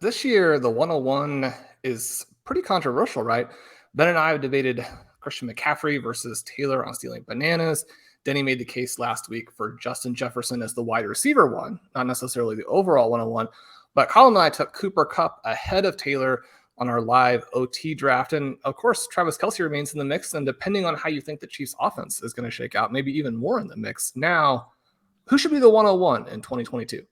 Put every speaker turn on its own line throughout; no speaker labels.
This year, the 101 is pretty controversial, right? Ben and I have debated Christian McCaffrey versus Taylor on stealing bananas. Denny made the case last week for Justin Jefferson as the wide receiver one, not necessarily the overall 101. But Colm and I took Cooper Kupp ahead of Taylor on our live OT draft. And of course, Travis Kelce remains in the mix. And depending on how you think the Chiefs offense is going to shake out, maybe even more in the mix. Now, who should be the 101 in 2022?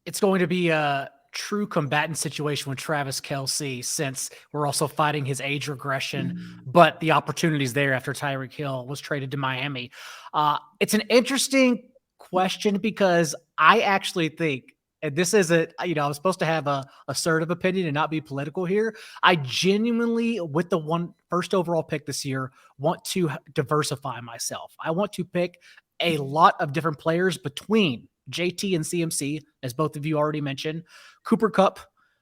It's going to be a true combatant situation with Travis Kelce, since we're also fighting his age regression, but the opportunity's there after Tyreek Hill was traded to Miami. It's an interesting question because I actually think, and this isn't, I was supposed to have a assertive opinion and not be political here. I genuinely, with the first overall pick this year, want to diversify myself. I want to pick a lot of different players between JT and CMC, as both of you already mentioned. Cooper Kupp,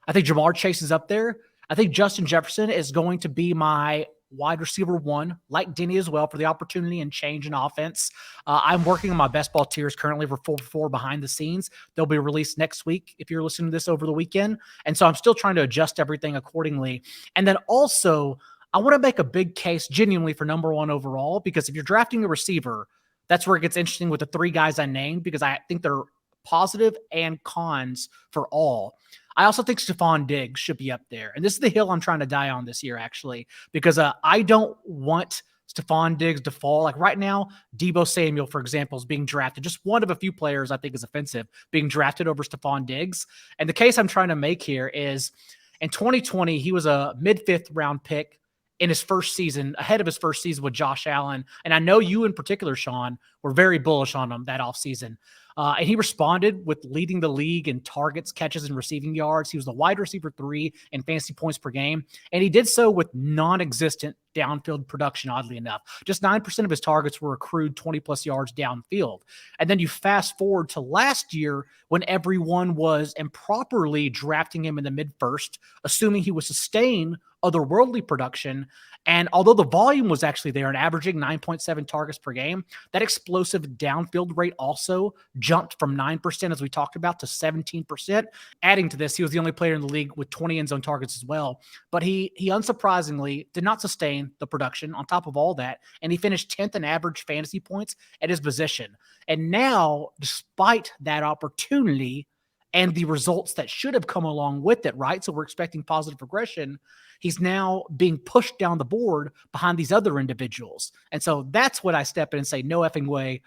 I think Jamar Chase is up there. I think Justin Jefferson is going to be my wide receiver one, like Denny as well, for the opportunity and change in offense. I'm working on my best ball tiers currently for 4-4 behind the scenes. They'll be released next week if you're listening to this over the weekend. And so I'm still trying to adjust everything accordingly. And then also, I want to make a big case genuinely for number one overall, because if you're drafting a receiver, that's where it gets interesting with the three guys I named, because I think they're positive and cons for all. I also think Stephon Diggs should be up there. And this is the hill I'm trying to die on this year, actually, because I don't want Stephon Diggs to fall. Like right now, Deebo Samuel, for example, is being drafted. Just one of a few players I think is offensive being drafted over Stephon Diggs. And the case I'm trying to make here is in 2020, he was a mid-fifth round pick in his first season, ahead of his first season with Josh Allen. And I know you in particular, Shawn, were very bullish on him that offseason. And he responded with leading the league in targets, catches, and receiving yards. He was the wide receiver 3 in fantasy points per game. And he did so with non-existent downfield production, oddly enough. Just 9% of his targets were accrued 20-plus yards downfield. And then you fast forward to last year when everyone was improperly drafting him in the mid-first, assuming he would sustain otherworldly production. And although the volume was actually there and averaging 9.7 targets per game, that explosive downfield rate also jumped from 9%, as we talked about, to 17%. Adding to this, he was the only player in the league with 20 end zone targets as well. But he unsurprisingly did not sustain the production on top of all that. And he finished 10th in average fantasy points at his position. And now, despite that opportunity and the results that should have come along with it, right? So we're expecting positive regression. He's now being pushed down the board behind these other individuals. And so that's when I step in and say, no effing way.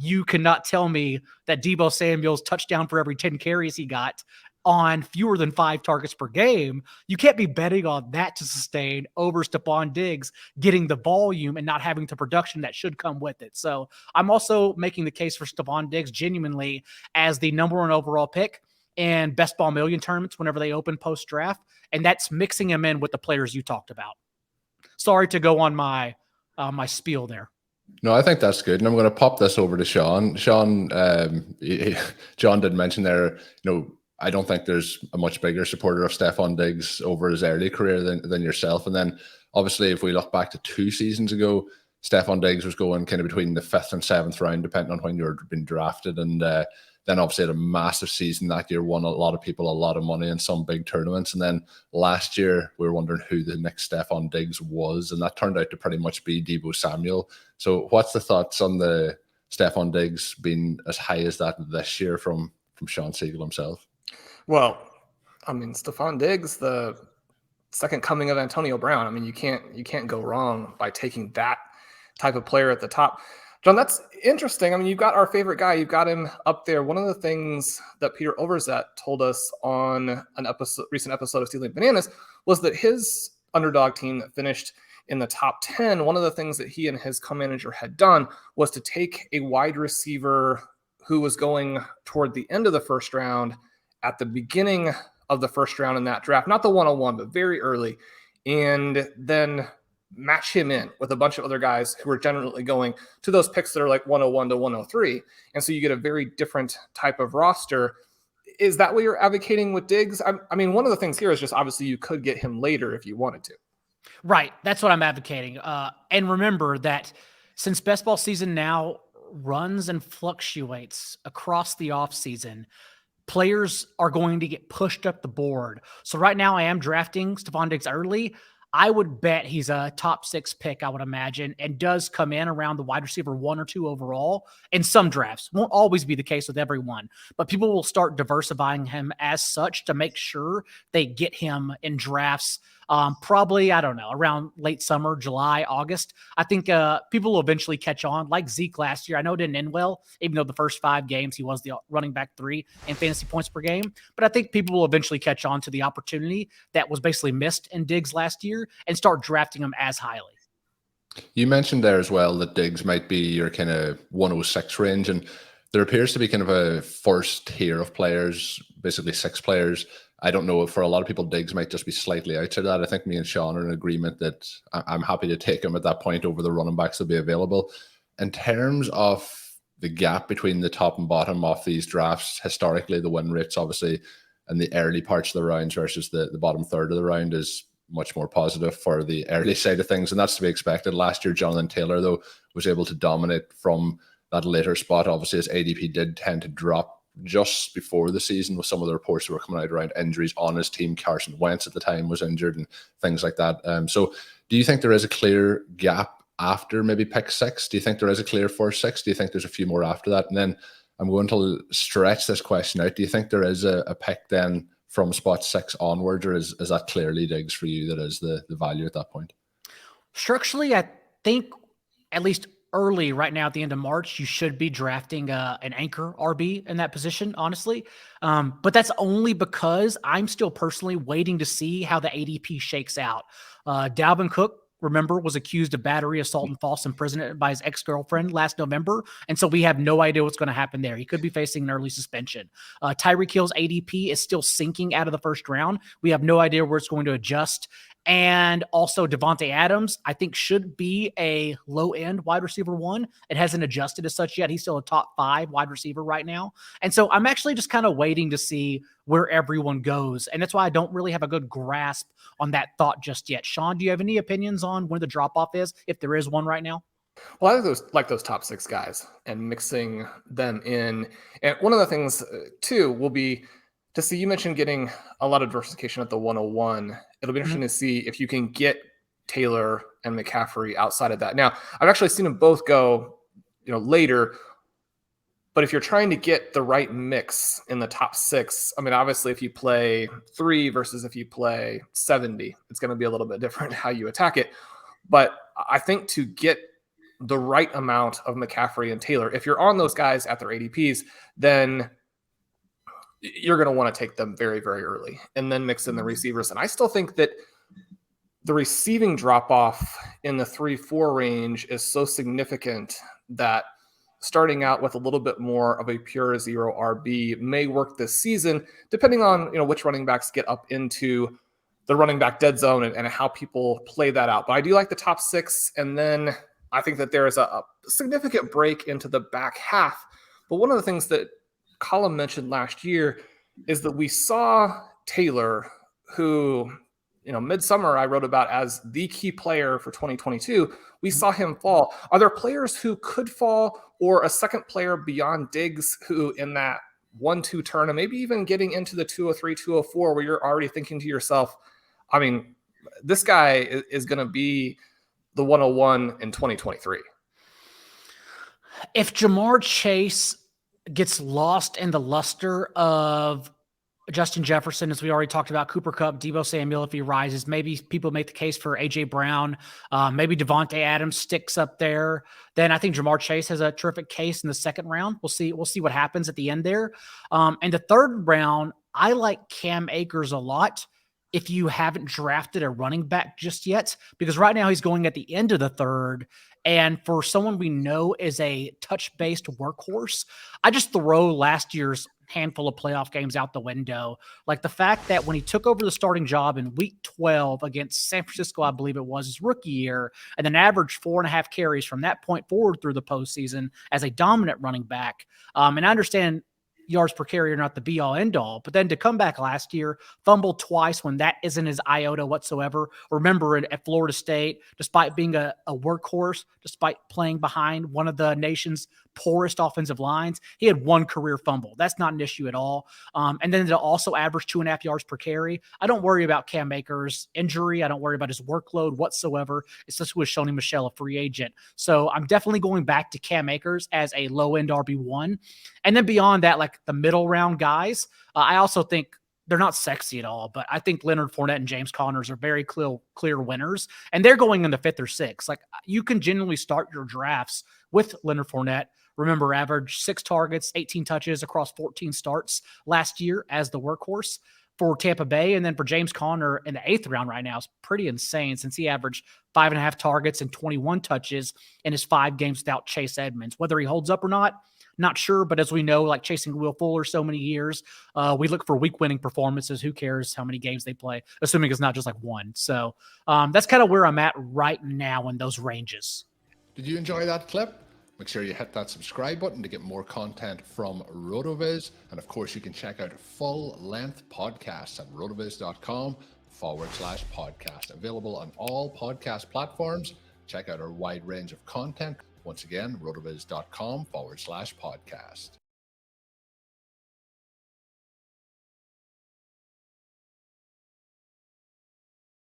You cannot tell me that Deebo Samuel's touchdown for every 10 carries he got on fewer than 5 targets per game. You can't be betting on that to sustain over Stephon Diggs getting the volume and not having the production that should come with it. So I'm also making the case for Stephon Diggs genuinely as the number one overall pick in best ball million tournaments whenever they open post-draft. And that's mixing him in with the players you talked about. Sorry to go on my spiel there.
No, I think that's good. And I'm going to pop this over to Shawn. Shawn, John did mention there, I don't think there's a much bigger supporter of Stephon Diggs over his early career than yourself. And then obviously if we look back to 2 seasons ago, Stephon Diggs was going kind of between the 5th and 7th round, depending on when you were being drafted. And then obviously had a massive season that year, won a lot of people a lot of money in some big tournaments. And then last year we were wondering who the next Stephon Diggs was. And that turned out to pretty much be Deebo Samuel. So what's the thoughts on the Stephon Diggs being as high as that this year from Shawn Siegele himself?
Well, I mean, Stephon Diggs, the second coming of Antonio Brown. I mean, you can't go wrong by taking that type of player at the top. John, that's interesting. I mean, you've got our favorite guy. You've got him up there. One of the things that Peter Overzet told us on an recent episode of Stealing Bananas was that his underdog team that finished in the top 10, one of the things that he and his co-manager had done was to take a wide receiver who was going toward the end of the first round at the beginning of the first round in that draft, not the 101, but very early, and then match him in with a bunch of other guys who are generally going to those picks that are like 101 to 103. And so you get a very different type of roster. Is that what you're advocating with Diggs? I mean, one of the things here is just obviously you could get him later if you wanted to.
Right. That's what I'm advocating. And remember that since best ball season now runs and fluctuates across the offseason, players are going to get pushed up the board. So right now I am drafting Stephon Diggs early. I would bet he's a top 6 pick, I would imagine, and does come in around the wide receiver 1 or 2 overall in some drafts. Won't always be the case with everyone, but people will start diversifying him as such to make sure they get him in drafts. Probably, I don't know, around late summer, July, August. I think people will eventually catch on, like Zeke last year. I know it didn't end well, even though the first 5 games he was the running back 3 in fantasy points per game. But I think people will eventually catch on to the opportunity that was basically missed in Diggs last year and start drafting him as highly.
You mentioned there as well that Diggs might be your kind of 106 range, and there appears to be kind of a first tier of players, basically 6 players. I don't know if for a lot of people, Diggs might just be slightly outside of that. I think me and Shawn are in agreement that I'm happy to take him at that point over the running backs that'll be available. In terms of the gap between the top and bottom of these drafts, historically, the win rates, obviously, and the early parts of the rounds versus the bottom third of the round is much more positive for the early side of things, and that's to be expected. Last year, Jonathan Taylor, though, was able to dominate from that later spot. Obviously, his ADP did tend to drop just before the season with some of the reports that were coming out around injuries on his team. Carson Wentz at the time was injured and things like that. So do you think there is a clear gap after maybe pick 6? Do you think there is a clear first 6? Do you think there's a few more after that? And then I'm going to stretch this question out. Do you think there is a pick then from spot 6 onwards, or is that clearly Diggs for you that is the value at that point?
Structurally, I think at least early right now at the end of March, you should be drafting an anchor RB in that position, honestly. But that's only because I'm still personally waiting to see how the ADP shakes out. Dalvin Cook, remember, was accused of battery, assault, and false imprisonment by his ex-girlfriend last November. And so we have no idea what's going to happen there. He could be facing an early suspension. Tyreek Hill's ADP is still sinking out of the first round. We have no idea where it's going to adjust. And also Devontae Adams, I think, should be a low-end wide receiver 1. It hasn't adjusted as such yet. He's still a top 5 wide receiver right now. And so I'm actually just kind of waiting to see where everyone goes. And that's why I don't really have a good grasp on that thought just yet. Shawn, do you have any opinions on when the drop-off is, if there is one right now?
Well, I think those top 6 guys and mixing them in. And one of the things, too, will be to see, you mentioned getting a lot of diversification at the 101. It'll be interesting to see if you can get Taylor and McCaffrey outside of that. Now, I've actually seen them both go, later. But if you're trying to get the right mix in the top 6, I mean, obviously, if you play 3 versus if you play 70, it's going to be a little bit different how you attack it. But I think to get the right amount of McCaffrey and Taylor, if you're on those guys at their ADPs, then you're going to want to take them very, very early and then mix in the receivers. And I still think that the receiving drop-off in the 3-4 range is so significant that starting out with a little bit more of a pure 0 RB may work this season, depending on which running backs get up into the running back dead zone and how people play that out. But I do like the top 6, and then I think that there is a significant break into the back half. But one of the things that Colm mentioned last year is that we saw Taylor, who, midsummer I wrote about as the key player for 2022. We saw him fall. Are there players who could fall, or a second player beyond Diggs who in that 1-2 turn, and maybe even getting into the 203, 204, where you're already thinking to yourself, I mean, this guy is going to be the 101 in 2023?
If Jamar Chase gets lost in the luster of Justin Jefferson, as we already talked about, Cooper Kupp, Deebo Samuel, if he rises, maybe people make the case for A.J. Brown, maybe Devontae Adams sticks up there, then I think Jamar Chase has a terrific case in the second round. We'll see what happens at the end there. And the third round, I like Cam Akers a lot if you haven't drafted a running back just yet, because right now he's going at the end of the third. And for someone we know is a touch-based workhorse, I just throw last year's handful of playoff games out the window. Like the fact that when he took over the starting job in week 12 against San Francisco, I believe it was his rookie year, and then averaged 4.5 carries from that point forward through the postseason as a dominant running back. And I understand yards per carry are not the be all end all, but then to come back last year, fumble twice when that isn't his iota whatsoever. Remember at Florida State, despite being a workhorse, despite playing behind one of the nation's poorest offensive lines. He had 1 career fumble. That's not an issue at all. And then to also average 2.5 yards per carry. I don't worry about Cam Akers' injury. I don't worry about his workload whatsoever. It's just with Shawn Michel, a free agent. So I'm definitely going back to Cam Akers as a low-end RB1. And then beyond that, like the middle round guys, I also think they're not sexy at all, but I think Leonard Fournette and James Conner are very clear winners, and they're going in the 5th or 6th. Like, you can generally start your drafts with Leonard Fournette. Remember, average 6 targets, 18 touches across 14 starts last year as the workhorse for Tampa Bay. And then for James Conner in the 8th round right now is pretty insane, since he averaged 5.5 targets and 21 touches in his 5 games without Chase Edmonds. Whether he holds up or not sure, but as we know, like chasing Will Fuller so many years, we look for week-winning performances. Who cares how many games they play, assuming it's not just like 1. So that's kind of where I'm at right now in those ranges.
Did you enjoy that clip? Make sure you hit that subscribe button to get more content from RotoViz. And of course, you can check out full-length podcasts at rotoviz.com/podcast. Available on all podcast platforms. Check out our wide range of content. Once again, rotoviz.com/podcast.